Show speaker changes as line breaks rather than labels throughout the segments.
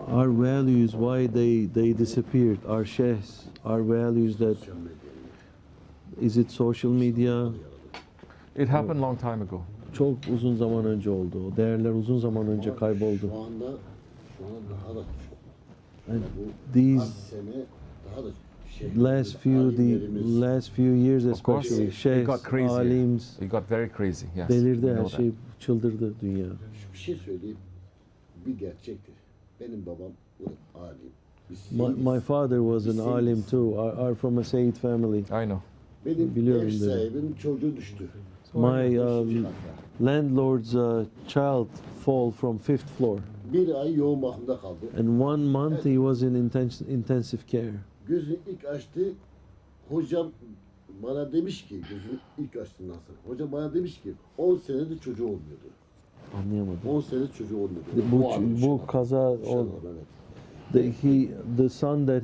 Our values, why they disappeared? Our shehs, our values that, is it social media?
It happened long time ago.
Çok uzun zaman önce oldu. O değerler uzun zaman önce kayboldu.
Şu anda daha da çok.
And
Bu
these
az sene daha da
last few years
Of course,
especially,
it
sheikhs,
got crazy.
alims,
It got very crazy. Yes.
delirdi
we
her
know
şey, çıldırdı dünya.
Bir şey söyleyeyim. Bir gerçektir. Benim babam alim. Biz
My
Seyyidiz.
father was an alim too. Are from a Sayyid family.
that. I know.
Benim
biliyorum
ev
dedi.
sahibimin çocuğu düştü.
My
Beşinci katta.
landlord's child fall from 5th floor.
Bir ay yoğun bakımda kaldı.
And 1 month he was in intensive care.
Gözünü ilk açtı. Hocam bana demiş ki, gözünü ilk açtığından sonra. Hocam bana demiş ki 10 senedir çocuğu olmuyordu.
Anlayamadım.
10 senedir çocuğu olmuyordu.
Bu kaza
İnşallah, evet.
the son that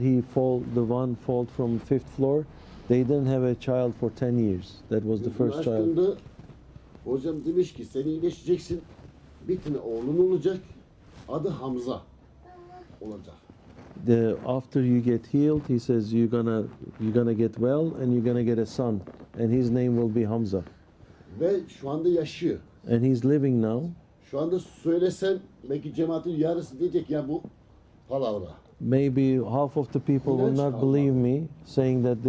the one fall from 5th floor, they didn't have a child for 10 years. That was the
Gözünü
first child.
açtığında hocam demiş ki sen iyileşeceksin. Bir tane oğlun olacak. Adı Hamza olacak.
After you get healed, he says you're gonna get well and you're gonna get a son, and his name will be Hamza.
Ve şu anda yaşıyor.
And he's living now.
Şu anda söylesem belki cemaatin yarısı diyecek ya bu palavra.
Maybe half of the people will not believe me, saying that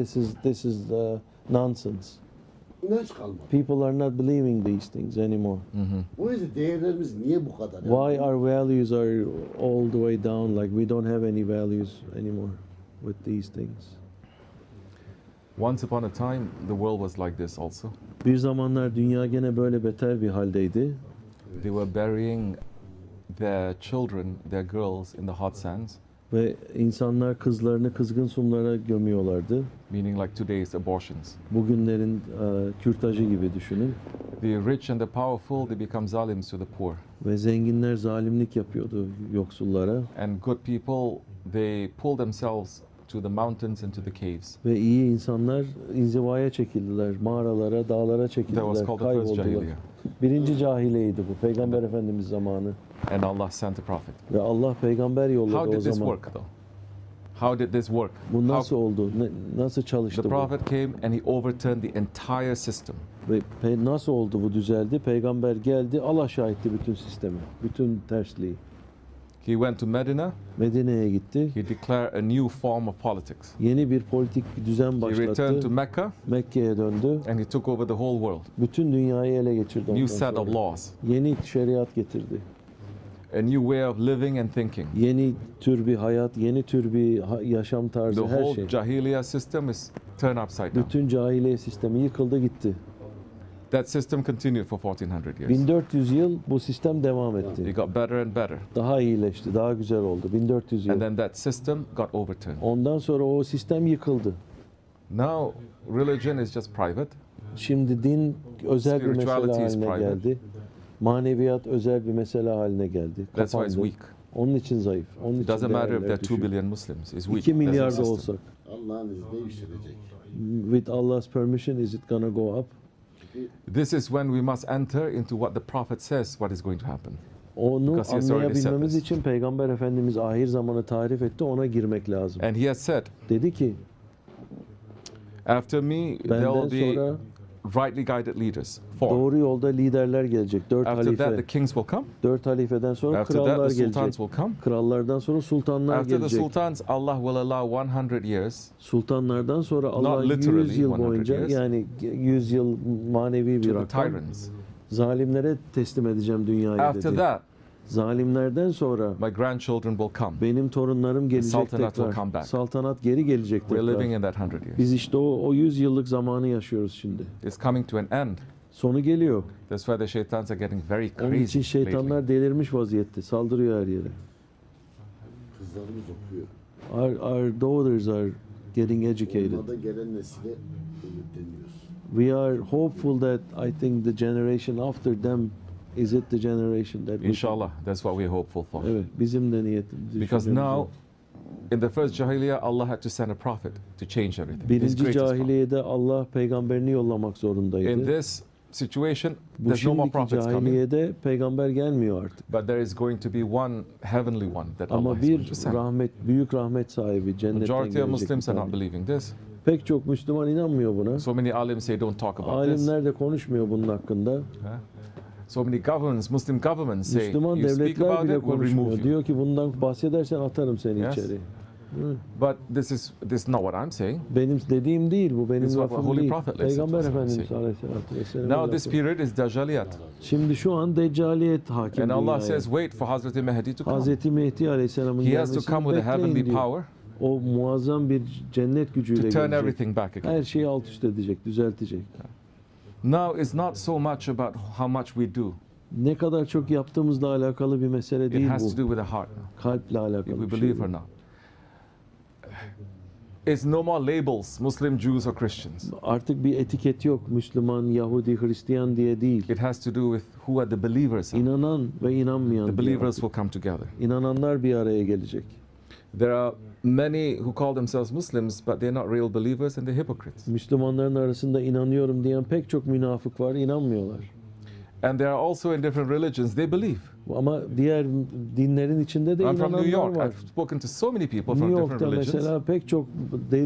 this is nonsense.
İnanç kalmadı.
People are not believing these things anymore.
Bu yüzden değerlerimiz niye bu kadar?
Why our values are all the way down? Like we don't have any values anymore with these things.
Once upon a time, the world was like this also.
Bir zamanlar dünya gene böyle beter bir haldeydi.
They were burying their children, their girls in the hot sands,
Ve insanlar kızlarını kızgın sumlara gömüyorlardı.
meaning like today's abortions.
Bugünlerin kürtajı gibi düşünün.
The rich and the powerful, they become zalims to the poor.
Ve zenginler zalimlik yapıyordu yoksullara.
And good people, they pull themselves to the mountains and to the caves.
Ve iyi insanlar inzivaya çekildiler, mağaralara, dağlara
That was
çekildiler,
called the first
kayboldular.
Jahiliyyah.
Birinci cahileydi bu, Peygamber Efendimiz zamanı.
And Allah sent a prophet.
Ve Allah peygamber yolladı
How
o
did this
zaman.
work though? How did this work?
Bu nasıl
How-
oldu? Nasıl çalıştı
The
bu?
prophet came and he overturned the entire system.
Ve nasıl oldu bu düzeldi? Peygamber geldi, al aşağı etti bütün sistemi, bütün tersliği.
He went to Medina,
Medine'ye gitti.
he declared a new form of politics.
Yeni bir politik düzen
He returned to
başlattı.
Mecca
Mekke'ye döndü.
and he took over the whole world.
Bütün dünyayı ele geçirdi ondan
New set of
sonra.
laws,
Yeni şeriat getirdi.
a new way of living and thinking.
Yeni tür bir hayat, yeni tür bir yaşam
The
tarzı, her
whole
şey.
Jahiliyyah system is turned upside down.
Bütün cahiliye sistemi yıkıldı gitti.
That system continued for 1400 years.
1400 yıl bu sistem devam
It
etti.
got better and better.
Daha iyileşti, daha güzel oldu. 1400 yıl.
And then that system got overturned.
Ondan sonra o sistem yıkıldı.
Now, religion is just private.
Şimdi din özel bir mesele
Spirituality is
haline
private.
geldi. Maneviyat özel bir mesele haline geldi.
That's why it's
Kapandı.
weak.
Onun için zayıf. Onun
It
için
doesn't matter if there
değerler
are 2
düşüyor.
billion Muslims. It's weak.
2 milyar
as a
da
system.
olsak,
Allah'ın izniyle yükselecek.
with Allah's permission, is it gonna go up?
This is when we must enter into what the prophet says what is going to happen.
Onu
Because he has already said
anlayabilmemiz
this.
için Peygamber Efendimiz ahir zamanı tarif etti, ona girmek lazım.
And he has said,
Dedi ki,
after me, there
benden
will be
sonra
rightly guided leaders. 4.
doğru yolda liderler gelecek. 4
After that, the
halife.
kings will come.
4 halifeden sonra
After that,
krallar
the sultans
gelecek.
will come.
Krallardan sonra sultanlar
After the
gelecek.
sultans, Allah will allow 100 years.
Sultanlardan sonra Allah
literally
100 yıl
100
boyunca,
years.
yani 100 yıl manevi bir
To the
rakam,
tyrants.
zalimlere teslim edeceğim dünyayı
After
dedi.
that,
Zalimlerden sonra
my grandchildren will come.
benim torunlarım gelecek
saltanat will come
tekrar.
back.
Saltanat geri gelecek
We're living
tekrar.
in that 100 years.
Biz işte o 100 yıllık zamanı yaşıyoruz şimdi.
It's coming to an end.
Sonu geliyor.
That's why the shaitans are getting very
Onun
crazy
için şeytanlar
lately.
delirmiş vaziyette. Saldırıyor her yere.
Kızlarımız okuyor.
Our daughters are getting educated.
Onlarda gelen nesile ümitleniyoruz.
We are hopeful that I think the generation after them, is it the generation that we...
Inshallah, that's what we're hopeful for.
Evet, bizim de niyetimiz.
Because
düşüncemiz o.
now, in the first Jahiliyyah, Allah had to send a prophet to change everything. His
Birinci
greatest prophet.
cahiliyede Allah peygamberini yollamak zorundaydı.
In this situation,
Bu
there's no more
şimdiki
prophets coming.
cahiliyede peygamber gelmiyor artık.
But there is going to be one heavenly one that Allah
Ama
is
bir
going to send.
büyük rahmet sahibi, cennetten
Majority of
gelecek bir
Muslims are not
tane.
believing this.
Pek çok Müslüman inanmıyor buna.
So many alims say don't talk about this.
Alimler de konuşmuyor bunun hakkında.
So many governments, Muslim governments say
Müslüman
you speak
devletler
about
bile
it, we'll remove
konuşmuyor.
you.
Diyor ki bundan bahsedersen atarım seni
Yes.
içeri.
But this is not what I'm saying.
Benim dediğim değil, bu benim
This is what
lafım
Holy
değil.
Prophet
Peygamber
Aleyhisselam
Efendimiz
said.
Aleyhisselatü Vesselam'ın
Now this
lafı.
period is Dajjaliyat.
Şimdi şu an deccaliyet hakim
And Allah
dünyaya.
says wait for Hazreti Mehdi to come.
Hazreti Mehdi Aleyhisselam'ın
He has to come
gelmesini
with a heavenly
bekleyin diyor.
power
O muazzam bir cennet gücüyle
to turn
gelecek.
everything back again.
Her şeyi alt üst edecek, düzeltecek.
Now it's not so much about how much we do.
Ne kadar çok yaptığımızla alakalı bir mesele
It
değil
has to
bu.
do with the heart,
Kalple
if
alakalı
we
bir şey.
believe or not. It's no more labels, Muslim, Jews or Christians.
Artık bir etiket yok. Müslüman, Yahudi, Hristiyan diye değil.
It has to do with who are the believers.
İnanan ve inanmayan.
The
diye
believers
artık.
will come together.
İnananlar bir araya gelecek.
There are many who call themselves Muslims, but they're not real believers and they're hypocrites.
Müslümanların arasında inanıyorum diyen pek çok münafık var, inanmıyorlar.
And there are also in different religions, they believe.
Ama diğer dinlerin içinde de
I'm from New
inananlar
York.
var.
I've spoken to so many people
New
from different
York'ta
religions.
mesela pek çok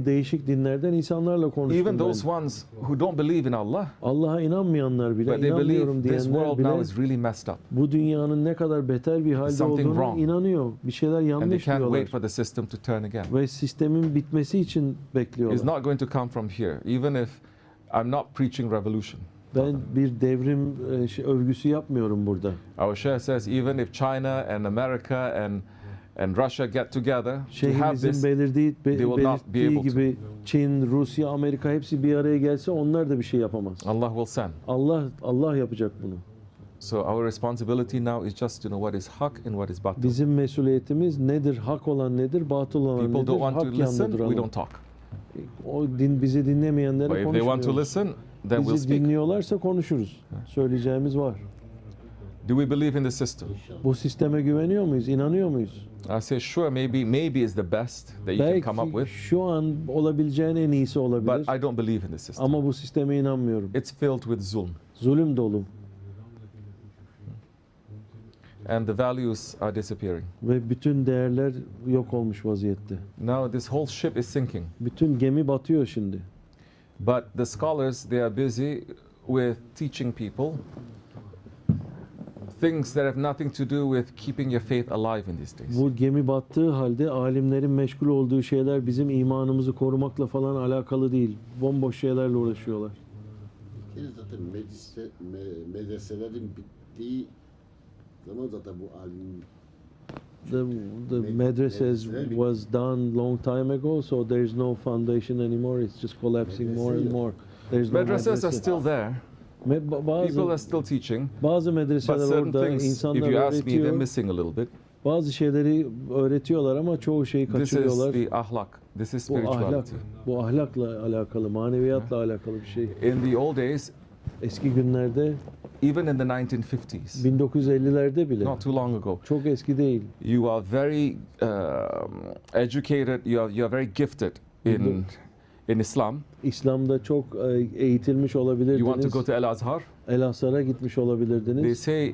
değişik dinlerden insanlarla konuştum
Even
ben.
those ones who don't believe in Allah,
Allah'a inanmayanlar bile,
but they
inanmıyorum
believe this
diyenler
world now
bile
is really messed up.
bu dünyanın ne kadar beter bir halde
something
olduğunu
wrong.
inanıyor. Bir şeyler
And they
yanlış
can't
diyorlar.
wait for the system to turn again.
Ve sistemin bitmesi için
It's
bekliyorlar.
not going to come from here, even if I'm not preaching revolution.
Ben bir devrim övgüsü yapmıyorum burada.
Our Sheikh says even if China and America and Russia get together to have
Şeyhimizin
this,
belirttiği
will not be able to.
gibi Çin, Rusya, Amerika hepsi bir araya gelse onlar da bir şey yapamaz.
Allah will send.
Allah yapacak bunu.
So our responsibility now is just to know what is hak and what is batil.
Bizim mesuliyetimiz nedir? Hak olan nedir? Batıl olan
People
nedir?
don't want to
Hak yanında
listen, we
duralım.
don't talk.
Bizi dinlemeyenlere
But if they want to
konuşmuyoruz.
listen, then we'll
Bizi
speak.
dinliyorlarsa konuşuruz. Söyleyeceğimiz var.
Do we believe in the system?
Bu sisteme güveniyor muyuz? İnanıyor muyuz?
I say sure, maybe is the best that you can come up
Belki
with,
şu an olabileceğin en iyisi olabilir.
but I don't believe in the system.
Ama bu sisteme inanmıyorum.
It's filled with zulm,
Zulüm dolu
and the values are disappearing.
ve bütün değerler yok olmuş vaziyette.
Now this whole ship is sinking,
Bütün gemi batıyor şimdi.
but the scholars, they are busy with teaching people things that have nothing to do with keeping your faith alive in these days.
Bu gemi battığı halde alimlerin meşgul olduğu şeyler bizim imanımızı korumakla falan alakalı değil. Bomboş şeylerle uğraşıyorlar.
Bir kere zaten medreselerin bittiği zaman zaten bu alim
The madrasas was done long time ago, so there's no foundation anymore. It's just collapsing more and more. There's no
Madrasas are
madrasa.
still there. People are
Bazı
still teaching,
bazı
but
medreseler
certain
orada
things, if
insanlar
you ask me, they're
öğretiyor.
missing a little bit.
Bazı şeyleri öğretiyorlar ama çoğu şeyi
This is
kaçırıyorlar.
the ahlak. This is
Bu ahlak,
spirituality.
bu ahlakla alakalı, maneviyatla alakalı bir şey.
In the old days,
Eski günlerde,
even in the 1950s,
1950'lerde bile,
not too long ago,
çok eski değil.
you are very educated. You are very gifted in Islam.
İslam'da çok eğitilmiş
You want to
olabilirdiniz.
go to El Azhar.
El-Azhar'a gitmiş
They
olabilirdiniz.
say,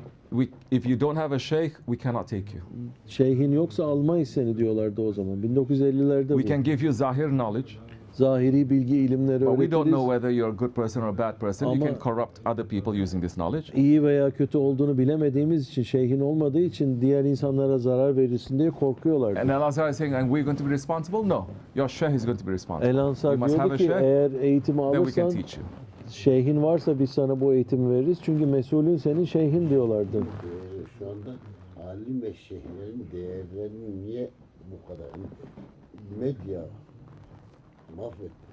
if you don't have a sheikh, we cannot take you.
Şeyhin yoksa almayız seni diyorlardı o zaman. 1950'lerde
We
bu.
can give you zahir knowledge,
Zahiri bilgi, ilimleri
but we don't know
öğretiriz.
whether you're a good person or a bad person. You
Ama-
can corrupt other people using this knowledge.
İyi veya kötü olduğunu bilemediğimiz için, şeyhin olmadığı için diğer insanlara zarar verirsin diye korkuyorlardı.
And El Azhar is saying, and we're going to be responsible? No, your sheikh is going to be responsible.
El-Ansar
You must have
diyordu
a
ki
sheikh,
eğer eğitimi
then we can
alırsan
teach you.
şeyhin varsa biz sana bu eğitimi veririz. Çünkü mesulün senin şeyhin diyorlardı.
şu anda alim ve şeyhlerin değerlerini niye bu kadar medya mahvetti?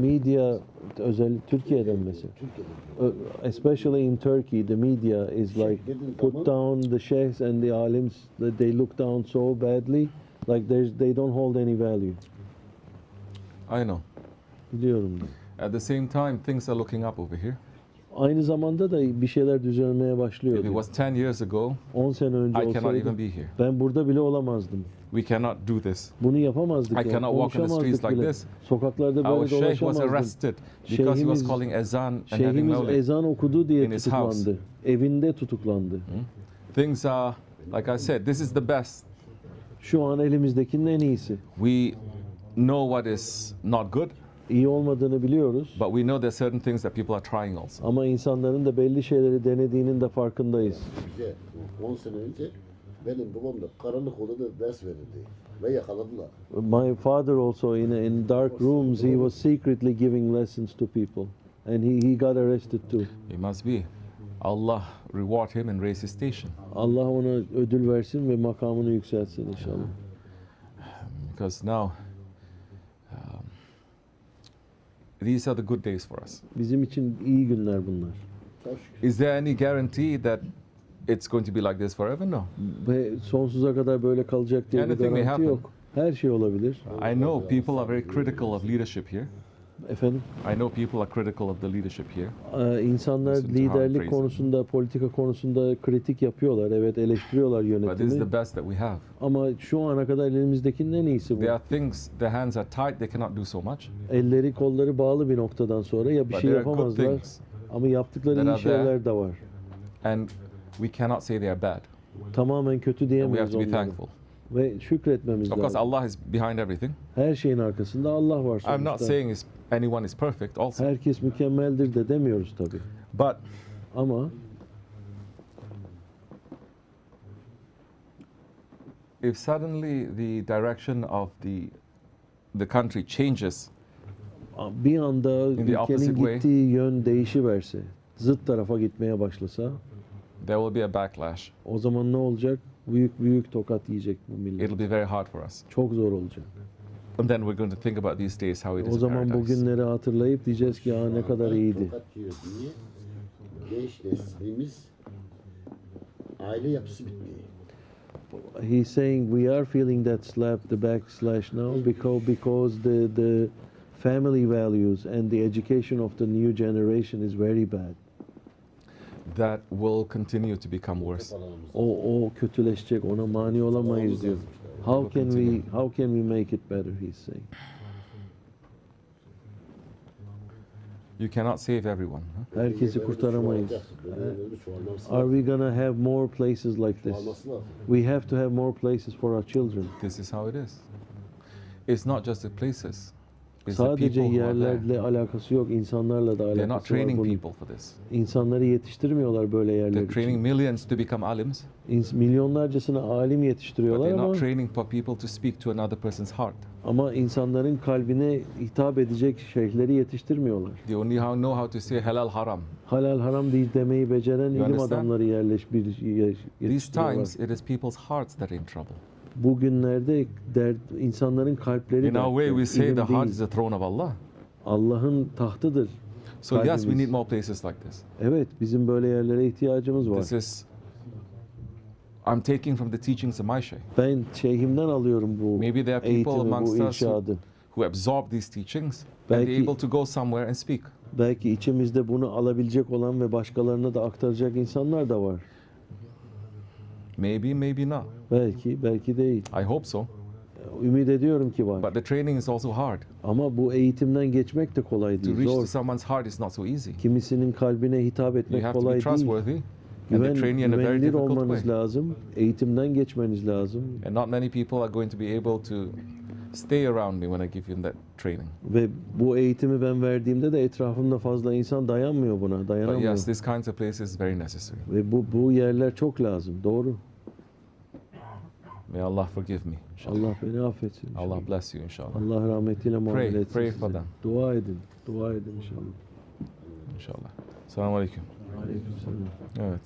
Media, özellikle Türkiye'den mesela.
Türkiye'de.
Especially in Turkey, the media is like put down the sheikhs and the alims that they look down so badly, like they don't hold any value.
I know.
Biliyorum.
At the same time, things are looking up over here.
Aynı zamanda da bir şeyler düzelmeye
If
başlıyor.
it was 10 years ago,
10 sene önce
I cannot
olsaydı
even be here.
ben burada bile olamazdım.
We cannot do this.
Bunu yapamazdık.
I cannot walk in the streets like
bile.
this.
Sokaklarda
Our
böyle
sheikh was
dolaşamazdım.
arrested because he was
Şeyhimiz-
calling ezan and having
Şeyhimiz
mawlid.
ezan okudu diye
in his
tutuklandı. Evinde tutuklandı.
Things are, like I said, this is the best.
Şu an elimizdekinin en iyisi.
We know what is not good,
İyi olmadığını biliyoruz.
but we know there's certain things that people are trying also.
Ama insanların da belli şeyleri denediğinin de farkındayız.
Bize 10 sene önce benim babam da karanlık odada ders verirdi ve yakaladılar.
My father also in dark rooms he was secretly giving lessons to people and he got arrested too.
It must be. Allah reward him and raise his station.
Allah ona ödül versin ve makamını yükseltsin inşallah.
Because now, these are the good days for us.
Bizim için iyi günler bunlar.
Çok şükür.
Is there any guarantee that it's going to be like this forever? No.
Ve sonsuza kadar böyle kalacak diye bir
Anything may
garanti
happen.
yok. Her şey olabilir.
I know people are very critical of leadership here.
Efendim,
I know people are critical of the leadership here.
insanlar
Listen to how
liderlik
phrasing.
konusunda, politika konusunda kritik yapıyorlar. Evet, eleştiriyorlar
But this is
yönetimi.
the best that we have.
Ama şu ana kadar elimizdekinin en iyisi bu.
There are things, their hands are tied, they cannot do so much.
Elleri kolları bağlı bir noktadan sonra ya bir
But
şey
there are good
yapamazlar
things.
ama yaptıkları
that
iyi
are there.
şeyler de var.
And we cannot say they are bad.
Tamamen kötü
And we have
diyemeyiz
to be
onlara.
thankful.
Ve şükretmemiz
Of course,
lazım.
Allah is behind everything.
Her şeyin arkasında Allah var
I'm not
sonuçta.
saying anyone is perfect also.
Herkes mükemmeldir de demiyoruz tabii.
But
Ama
if suddenly the direction of the country changes,
bir anda
the opposite
ülkenin
way.
gittiği yön değişiverse, zıt tarafa gitmeye başlasa,
there will be a backlash.
o zaman ne olacak? Büyük büyük tokat yiyecek bu millet.
It'll be very hard for us.
Çok zor olacak.
And then we're going to think about these days how it is
O
in
zaman bu
paradise.
günleri hatırlayıp diyeceğiz ki ne kadar iyiydi.
Tokat yiyor diye genç neslimiz aile yapısı bitti.
He's saying we are feeling that slap, the backslash now because the family values and the education of the new generation is very bad.
That will continue to become worse.
O kötüleşecek, ona mani olamayız diyor. How can we make it better? He's saying.
You cannot save everyone. Huh?
Herkesi kurtaramayız. Are we gonna have more places like this?
Çoğalması lazım.
We have to have more places for our children.
This is how it is. It's not just the places. It's the
Sadece
people who are there.
yerlerle alakası yok, insanlarla da
They're not
alakası var
training
bunun.
people for this.
İnsanları yetiştirmiyorlar böyle yerler
They're
için.
training millions to become alims,
Milyonlarcasına alim
but
yetiştiriyorlar
they're
ama
not training for people to speak to another person's heart.
insanların kalbine hitap edecek şeyhleri yetiştirmiyorlar.
They only know how to say halal haram.
Halal haram değil demeyi beceren ilim
understand?
adamları
These
yetiştiriyorlar.
times, it is people's hearts that are in trouble.
Bugünlerde insanların kalpleri
In our way, we say
ilim
the heart
değil.
is the throne of Allah.
Allah'ın tahtıdır.
So yes, we
kalbimiz.
need more places like this.
Evet, bizim böyle yerlere ihtiyacımız var.
This is, I'm taking from the teachings of my sheikh.
Ben şeyhimden alıyorum bu
Maybe there are people
eğitimi, bu
amongst us
irşadı.
who absorb these teachings and
Belki-
they're able to go somewhere and speak.
Belki içimizde bunu alabilecek olan ve başkalarına da aktaracak insanlar da var.
Maybe, maybe not.
Belki değil.
I hope so.
Ümit ediyorum ki var.
But the training is also hard.
Ama bu eğitimden geçmek de kolay
To
değil.
reach to
Zor.
someone's heart is not so easy.
Kimisinin kalbine hitap
You
etmek
have to be
kolay değil.
trustworthy and they train you in a very
Güvenilir
difficult
olmanız
way.
lazım. Eğitimden geçmeniz lazım.
And not many people are going to be able to stay around me when I give you that training.
Ve bu eğitimi ben verdiğimde de etrafımda fazla insan dayanmıyor buna,
But
dayanamıyor.
yes, this kinds of places is very necessary.
Ve bu yerler çok lazım, doğru.
May Allah forgive me. Inshallah.
Allah beni affetsin. inşallah.
Allah bless you, inshallah.
Allah rahmetiyle muamele etsin
pray
size.
for them.
Dua edin inşallah.
İnşallah. Selamun Aleyküm.
Aleykümselam.
Evet.